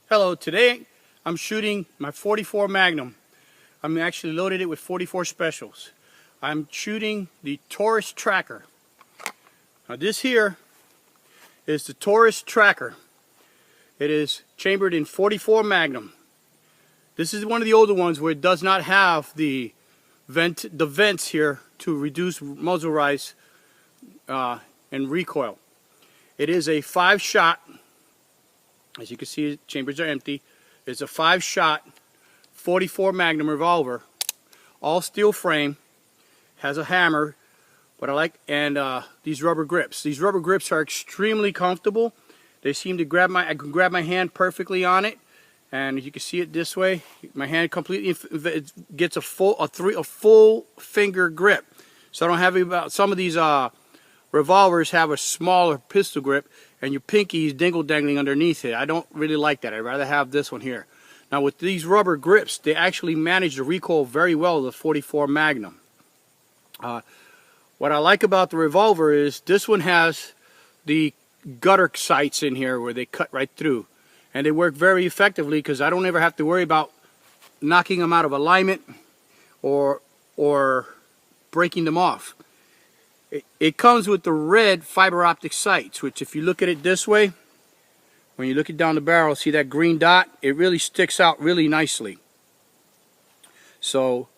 Hello, today I'm shooting my 44 Magnum. I'm actually loaded it with 44 specials. I'm shooting the Taurus tracker. Now this here is the Taurus tracker. It is chambered in 44 Magnum. This is one of the older ones where it does not have the vents here to reduce muzzle rise and recoil. It is a 5-shot. As you can see, chambers are empty. It's a 5-shot 44 Magnum revolver, all steel frame, has a hammer. What I like, and these rubber grips. These rubber grips are extremely comfortable. They seem to grab I can grab my hand perfectly on it, and you can see it this way. My hand completely it gets a full finger grip. So I don't have about some of these revolvers have a smaller pistol grip, and your pinky is dingle-dangling underneath it. I don't really like that. I'd rather have this one here. Now with these rubber grips, they actually manage the recoil very well, the 44 Magnum. What I like about the revolver is this one has the gutter sights in here where they cut right through. And they work very effectively because I don't ever have to worry about knocking them out of alignment or breaking them off. It comes with the red fiber optic sights, which if you look at it this way, when you look it down the barrel, see that green dot? It really sticks out really nicely. So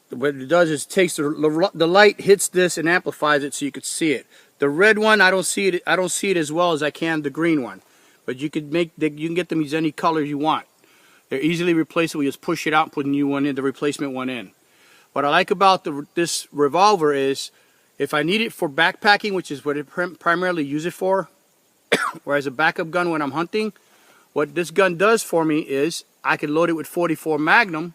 what it does is it takes the light, hits this and amplifies it so you could see it. The red one, I don't see it as well as I can the green one. But you can get them as any color you want. They're easily replaceable. You just push it out and put a new one in, the replacement one in. What I like about this revolver is if I need it for backpacking, which is what I primarily use it for, or as a backup gun when I'm hunting, what this gun does for me is I can load it with 44 Magnum,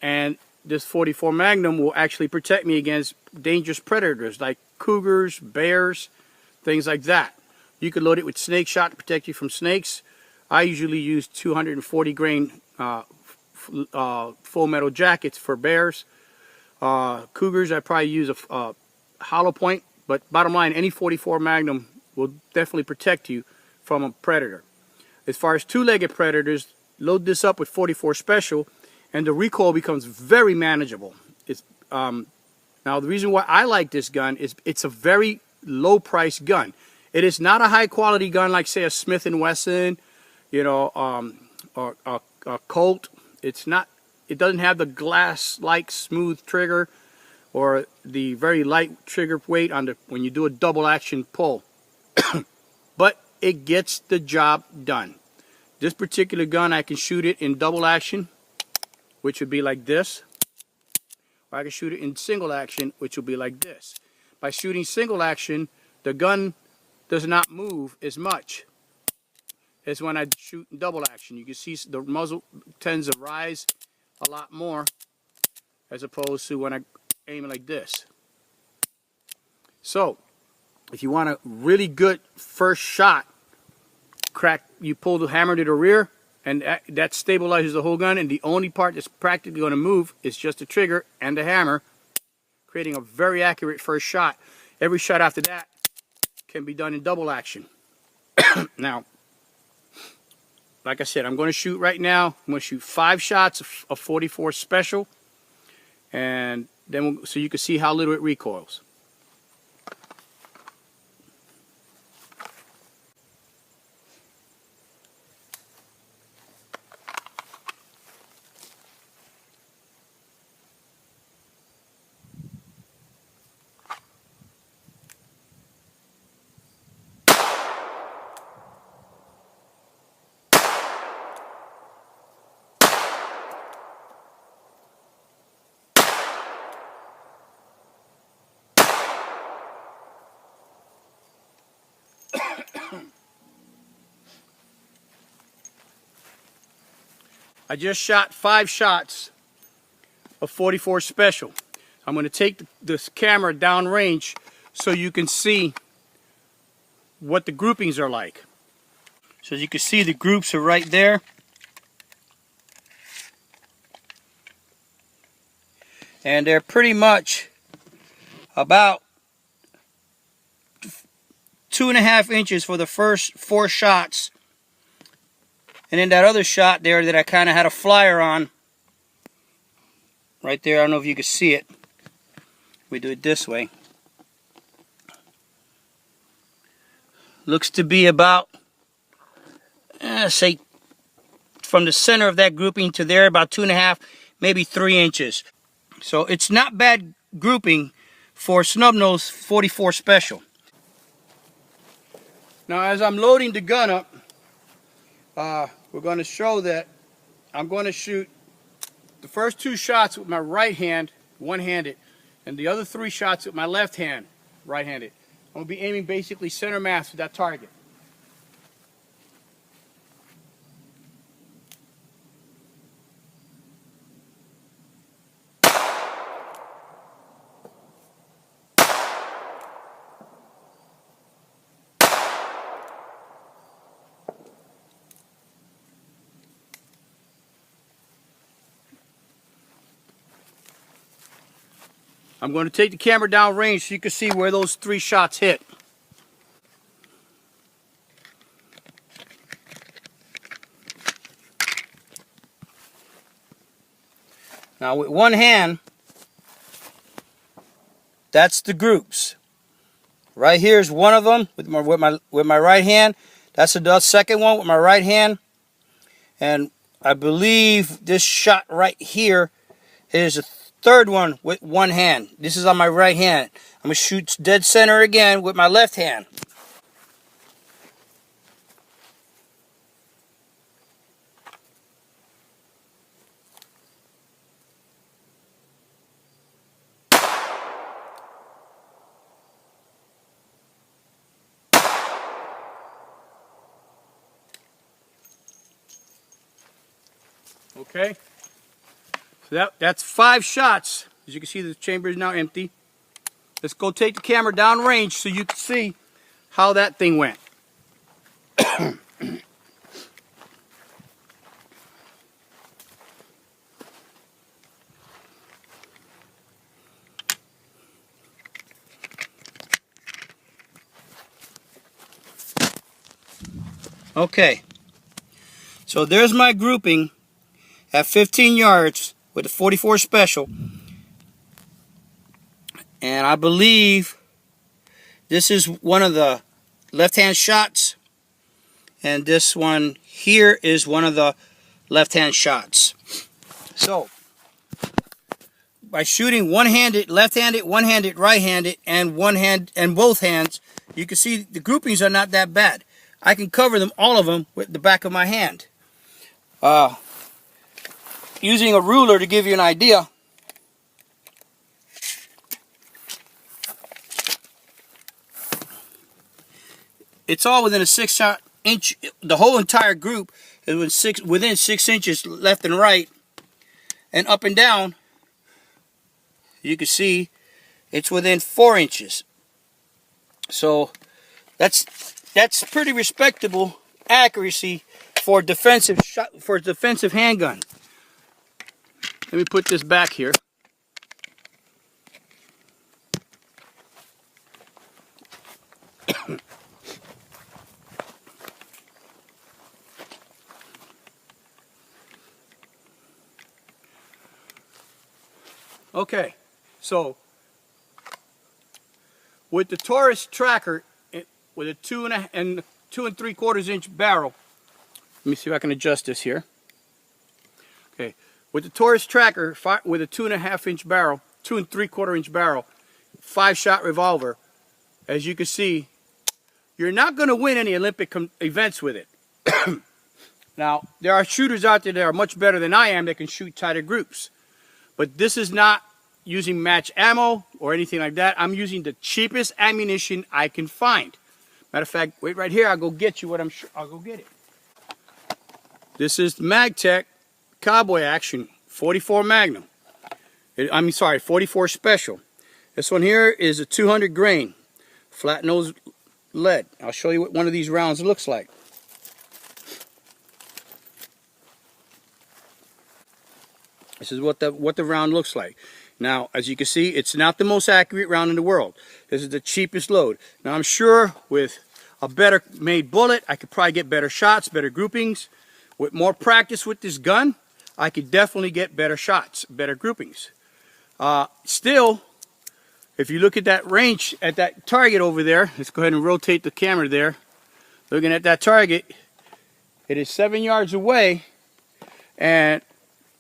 and this 44 Magnum will actually protect me against dangerous predators like cougars, bears, things like that. You could load it with snake shot to protect you from snakes. I usually use 240 grain full metal jackets for bears. Cougars, I probably use a hollow point, but bottom line, any 44 Magnum will definitely protect you from a predator. As far as two-legged predators, load this up with 44 Special, and the recoil becomes very manageable. It's now the reason why I like this gun is it's a very low-priced gun. It is not a high-quality gun like, say, a Smith & Wesson, you know, or a Colt. It's not. It doesn't have the glass-like smooth trigger or the very light trigger weight on when you do a double-action pull. But it gets the job done. This particular gun, I can shoot it in double action, which would be like this. Or I can shoot it in single action, which will be like this. By shooting single action, the gun does not move as much as when I shoot in double action. You can see the muzzle tends to rise a lot more as opposed to when I aim it like this. So if you want a really good first shot, you pull the hammer to the rear, and that stabilizes the whole gun, and the only part that's practically going to move is just the trigger and the hammer, creating a very accurate first shot. Every shot after that can be done in double action. Now, like I said, I'm going to shoot right now. I'm going to shoot 5 shots of 44 Special, and then so you can see how little it recoils. I just shot 5 shots of 44 Special. I'm going to take this camera downrange so you can see what the groupings are like. So as you can see, the groups are right there. And they're pretty much about 2.5 inches for the first 4 shots, And then that other shot there that I kind of had a flyer on, right there, I don't know if you can see it. We do it this way. Looks to be about, say, from the center of that grouping to there, about 2.5, maybe 3 inches. So it's not bad grouping for snub nose 44 special. Now as I'm loading the gun up, we're going to show that I'm going to shoot the first 2 shots with my right hand, one-handed, and the other 3 shots with my left hand, right-handed. I'm going to be aiming basically center mass with that target. I'm going to take the camera down range so you can see where those 3 shots hit. Now with one hand, that's the groups. Right here is one of them with my right hand. That's the second one with my right hand. And I believe this shot right here is the third one with one hand. This is on my right hand. I'm going to shoot dead center again with my left hand. Okay, so that's 5 shots. As you can see, the chamber is now empty. Let's go take the camera down range so you can see how that thing went. Okay, so there's my grouping at 15 yards with the 44 special, and I believe this is one of the left-hand shots, and this one here is one of the left-hand shots. So by shooting one-handed, left-handed, one-handed, right-handed, and one hand and both hands, you can see the groupings are not that bad. I can cover them, all of them, with the back of my hand. Using a ruler to give you an idea, it's all within a 6 inch. The whole entire group is within 6 inches left and right, and up and down. You can see it's within 4 inches. So that's pretty respectable accuracy for defensive shot, for a defensive handgun. Let me put this back here. Okay, so with the Taurus tracker with a 2 3/4 inch barrel, let me see if I can adjust this here. Okay. With the Taurus tracker, with a 2.5 inch barrel, 2 3/4 inch barrel, 5-shot revolver, as you can see, you're not going to win any Olympic events with it. Now, there are shooters out there that are much better than I am that can shoot tighter groups. But this is not using match ammo or anything like that. I'm using the cheapest ammunition I can find. Matter of fact, wait right here, I'll go get you what I'm sure. I'll go get it. This is MagTech Cowboy Action 44 Magnum. I'm sorry, 44 Special. This one here is a 200 grain flat nose lead. I'll show you what one of these rounds looks like. This is what the round looks like. Now, as you can see, it's not the most accurate round in the world. This is the cheapest load. Now, I'm sure with a better made bullet, I could probably get better shots, better groupings. With more practice with this gun, I could definitely get better shots, better groupings. Still, if you look at that range, at that target over there, let's go ahead and rotate the camera there. Looking at that target, it is 7 yards away, and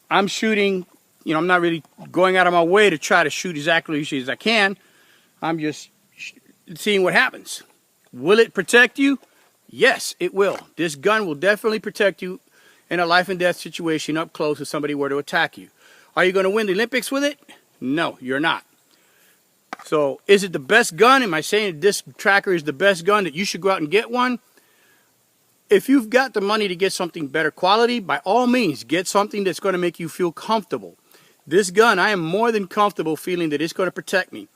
I'm shooting, you know, I'm not really going out of my way to try to shoot as accurately as I can. I'm just seeing what happens. Will it protect you? Yes, it will. This gun will definitely protect you in a life and death situation up close if somebody were to attack you. Are you going to win the Olympics with it? No, you're not. So, is it the best gun? Am I saying this tracker is the best gun, that you should go out and get one? If you've got the money to get something better quality, by all means, get something that's going to make you feel comfortable. This gun, I am more than comfortable feeling that it's going to protect me.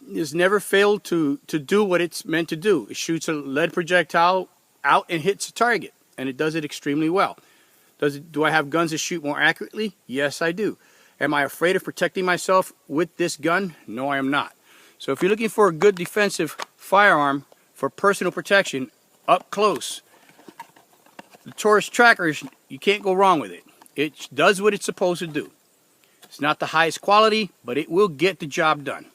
It's never failed to do what it's meant to do. It shoots a lead projectile out and hits a target, and it does it extremely well. Do I have guns that shoot more accurately? Yes, I do. Am I afraid of protecting myself with this gun? No, I am not. So if you're looking for a good defensive firearm for personal protection up close, the Taurus trackers, you can't go wrong with it. It does what it's supposed to do. It's not the highest quality, but it will get the job done.